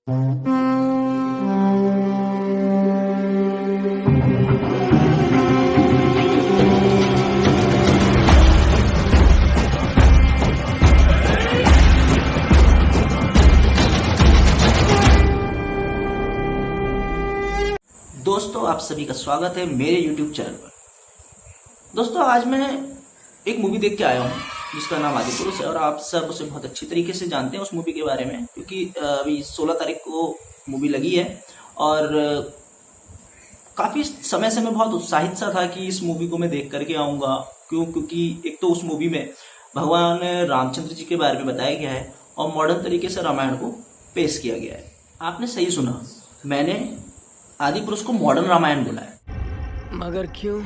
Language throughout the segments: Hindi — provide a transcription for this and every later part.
दोस्तों, आप सभी का स्वागत है मेरे YouTube चैनल पर। दोस्तों, आज मैं एक मूवी देख के आया हूँ जिसका नाम आदिपुरुष है और आप सब उसे बहुत अच्छी तरीके से जानते हैं उस मूवी के बारे में, क्योंकि अभी 16 तारीख को मूवी लगी है और काफ़ी समय से मैं बहुत उत्साहित सा था कि इस मूवी को मैं देख करके आऊँगा। क्योंकि एक तो उस मूवी में भगवान रामचंद्र जी के बारे में बताया गया है और मॉडर्न तरीके से रामायण को पेश किया गया है। आपने सही सुना, मैंने आदिपुरुष को मॉडर्न रामायण बोला है। मगर क्यों?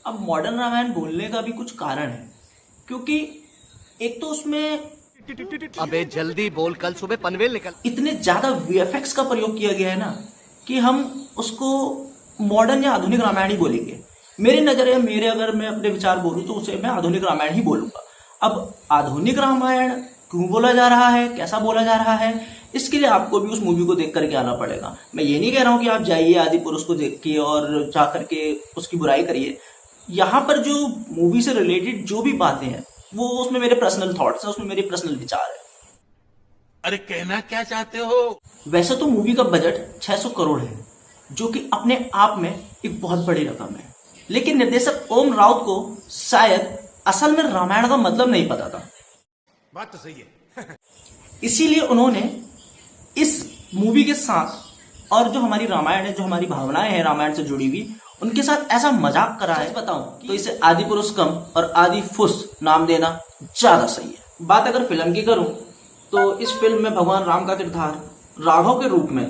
अब मॉडर्न रामायण बोलने का भी कुछ कारण है, क्योंकि एक तो उसमें अबे जल्दी बोल, कल सुबह पनवेल निकल। इतने ज्यादा वीएफएक्स का प्रयोग किया गया है ना कि हम उसको मॉडर्न या आधुनिक रामायण ही बोलेंगे। मेरी नजर है, मेरे अगर मैं अपने विचार बोलूं तो उसे मैं आधुनिक रामायण ही बोलूंगा। अब आधुनिक रामायण क्यों बोला जा रहा है, कैसा बोला जा रहा है, इसके लिए आपको भी उस मूवी को देख करके आना पड़ेगा। मैं ये नहीं कह रहा हूं कि आप जाइए आदिपुरुष को देख के और जा करके उसकी बुराई करिए। यहाँ पर जो मूवी से रिलेटेड जो भी बातें हैं वो उसमें मेरे पर्सनल थॉट्स हैं, उसमें मेरे पर्सनल विचार है। अरे कहना क्या चाहते हो? वैसे तो मूवी का बजट 600 करोड़ है, जो कि अपने आप में एक बहुत बड़ी रकम है, लेकिन निर्देशक ओम राउत को शायद असल में रामायण का मतलब नहीं पता था। बात तो सही है। इसीलिए उन्होंने इस मूवी के साथ और जो हमारी रामायण है, जो हमारी भावनाएं हैं रामायण से जुड़ी हुई, उनके साथ ऐसा मजाक करा है। बताऊं तो इसे आदिपुरुष कम और आदि फुस नाम देना ज्यादा सही है। बात अगर फिल्म की करूं तो इस फिल्म में भगवान राम का किरदार राघव के रूप में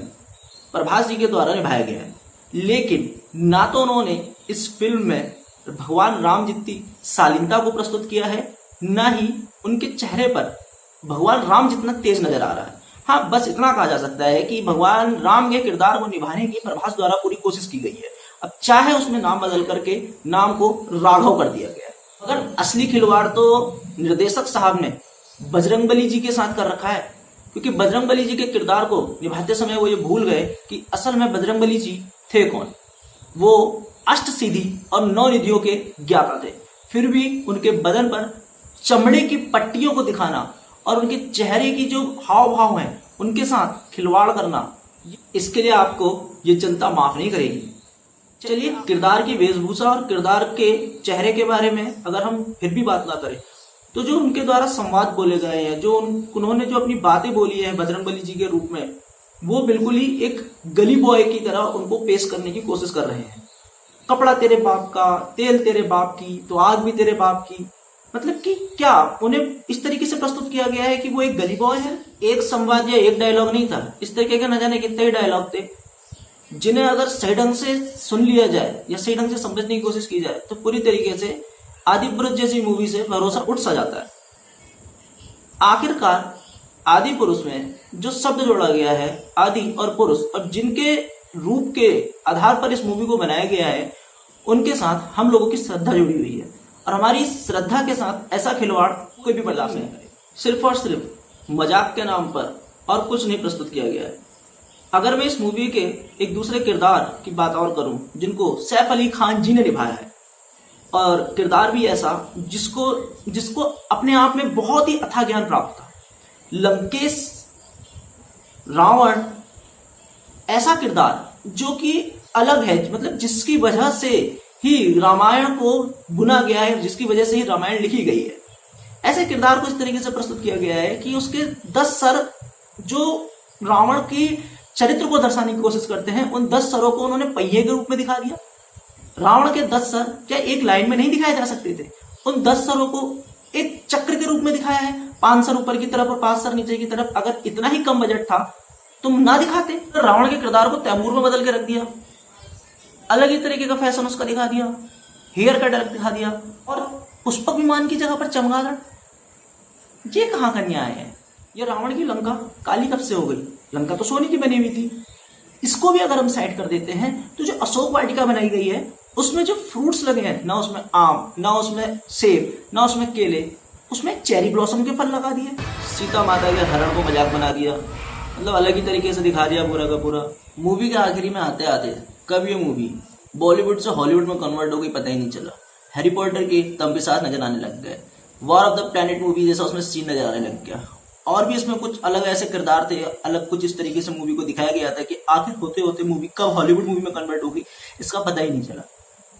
प्रभास जी के द्वारा निभाया गया है, लेकिन ना तो उन्होंने इस फिल्म में भगवान राम जितनी शालीनता को प्रस्तुत किया है, ना ही उनके चेहरे पर भगवान राम जितना तेज नजर आ रहा है। हाँ, बस इतना कहा जा सकता है कि भगवान राम के किरदार को निभाने की प्रभास द्वारा पूरी कोशिश की गई है। अब चाहे उसमें नाम बदल करके नाम को राघव कर दिया गया है, मगर असली खिलवाड़ तो निर्देशक साहब ने बजरंगबली जी के साथ कर रखा है, क्योंकि बजरंगबली जी के किरदार को निभाते समय वो ये भूल गए कि असल में बजरंगबली जी थे कौन। वो अष्ट सिद्धि और 9 निधियों के ज्ञाता थे, फिर भी उनके बदन पर चमड़े की पट्टियों को दिखाना और उनके चेहरे की जो हाव भाव हैं उनके साथ खिलवाड़ करना, इसके लिए आपको ये जनता माफ नहीं करेगी। चलिए, किरदार की वेशभूषा और किरदार के चेहरे के बारे में अगर हम फिर भी बात ना करें तो जो उनके द्वारा संवाद बोले गए हैं, जो उन्होंने जो अपनी बातें बोली है बजरंगबली जी के रूप में, वो बिल्कुल ही एक गली बॉय की तरह उनको पेश करने की कोशिश कर रहे हैं। कपड़ा तेरे बाप का, तेल तेरे बाप की, तो आग भी तेरे बाप की। मतलब कि क्या उन्हें इस तरीके से प्रस्तुत किया गया है कि वो एक गली बॉय है। एक संवाद या एक डायलॉग नहीं था, इस तरीके के न जाने कितने ही डायलॉग थे, जिन्हें अगर सही ढंग से सुन लिया जाए या सही ढंग से समझने की कोशिश की जाए तो पूरी तरीके से आदिपुरुष जैसी मूवी से भरोसा उठ सा जाता है। आखिरकार आदिपुरुष में जो शब्द जोड़ा गया है आदि और पुरुष, और जिनके रूप के आधार पर इस मूवी को बनाया गया है, उनके साथ हम लोगों की श्रद्धा जुड़ी हुई है और हमारी श्रद्धा के साथ ऐसा खिलवाड़ कोई भी बर्दाश्त नहीं करे। सिर्फ और सिर्फ मजाक के नाम पर और कुछ नहीं प्रस्तुत किया गया है। अगर मैं इस मूवी के एक दूसरे किरदार की बात और करूं, जिनको सैफ अली खान जी ने निभाया है, और किरदार भी ऐसा जिसको अपने आप में बहुत ही अथाह ज्ञान प्राप्त था। लंकेश रावण ऐसा किरदार जो कि अलग है, मतलब जिसकी वजह से ही रामायण को बुना गया है, जिसकी वजह से ही रामायण लिखी गई है। ऐसे किरदार को इस तरीके से प्रस्तुत किया गया है कि उसके 10 सर जो रावण की चरित्र को दर्शाने की कोशिश करते हैं, उन 10 सरों को उन्होंने पहिए के रूप में दिखा दिया। रावण के 10 सर क्या एक लाइन में नहीं दिखाए जा सकते थे? उन 10 सरों को एक चक्र के रूप में दिखाया है, 5 सर ऊपर की तरफ और 5 सर नीचे की तरफ। अगर इतना ही कम बजट था तुम ना दिखाते, तो रावण के किरदार को तैमूर में बदल के रख दिया, अलग ही तरीके का फैशन उसका दिखा दिया, हेयर कट अलग दिखा दिया, और पुष्पक विमान की जगह पर चमगादड़। ये कहाँ का न्याय है? ये रावण की लंका काली कब से हो गई? लंका तो सोने की बनी हुई थी। इसको भी अगर हम साइड कर देते हैं तो जो अशोक वाटिका बनाई गई है उसमें जो फ्रूट्स लगे हैं, ना उसमें आम, ना उसमें सेब, ना उसमें केले, उसमें चेरी ब्लॉसम के फल लगा दिए। सीता माता के हरण को मजाक बना दिया। मतलब अलग ही तरीके से दिखा दिया पूरा का पूरा। मूवी के आखिरी में आते आते कब ये मूवी बॉलीवुड से हॉलीवुड में कन्वर्ट हो गई पता ही नहीं चला। हैरी पॉटर के तंबी साथ नजर आने लग गए। War of the planet movie जैसा उसमें सीन नजर आने लग गया। और भी इसमें कुछ अलग ऐसे किरदार थे, अलग कुछ इस तरीके से मूवी को दिखाया गया था कि आखिर होते होते मूवी कब हॉलीवुड मूवी में कन्वर्ट हो गई इसका पता ही नहीं चला।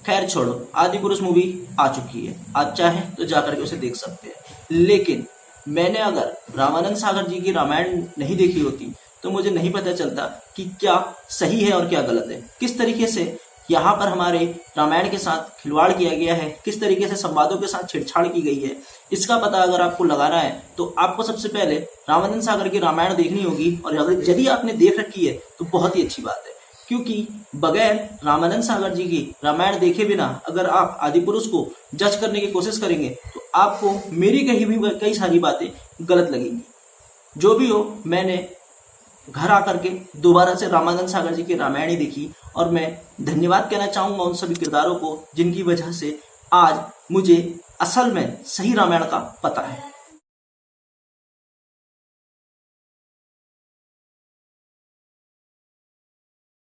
खैर छोड़ो, आदि पुरुष मूवी आ चुकी है, आज चाहे तो जाकर के उसे देख सकते हैं। लेकिन मैंने अगर रामानंद सागर जी की रामायण नहीं देखी होती तो मुझे नहीं पता चलता कि क्या सही है और क्या गलत है। किस तरीके से यहाँ पर हमारे रामायण के साथ खिलवाड़ किया गया है, किस तरीके से संवादों के साथ छेड़छाड़ की गई है, इसका पता अगर आपको लगाना है तो आपको सबसे पहले रामानंद सागर की रामायण देखनी होगी। और अगर यदि आपने देख रखी है तो बहुत ही अच्छी बात है, क्योंकि बगैर रामानंद सागर जी की रामायण देखे बिना अगर आप आदि पुरुष को जज करने की कोशिश करेंगे तो आपको मेरी कही भी कई सारी बातें गलत लगेंगी। जो भी हो, मैंने घर आकर के दोबारा से रामानंद सागर जी की रामायण ही देखी और मैं धन्यवाद कहना चाहूंगा उन सभी किरदारों को जिनकी वजह से आज मुझे असल में सही रामायण का पता है।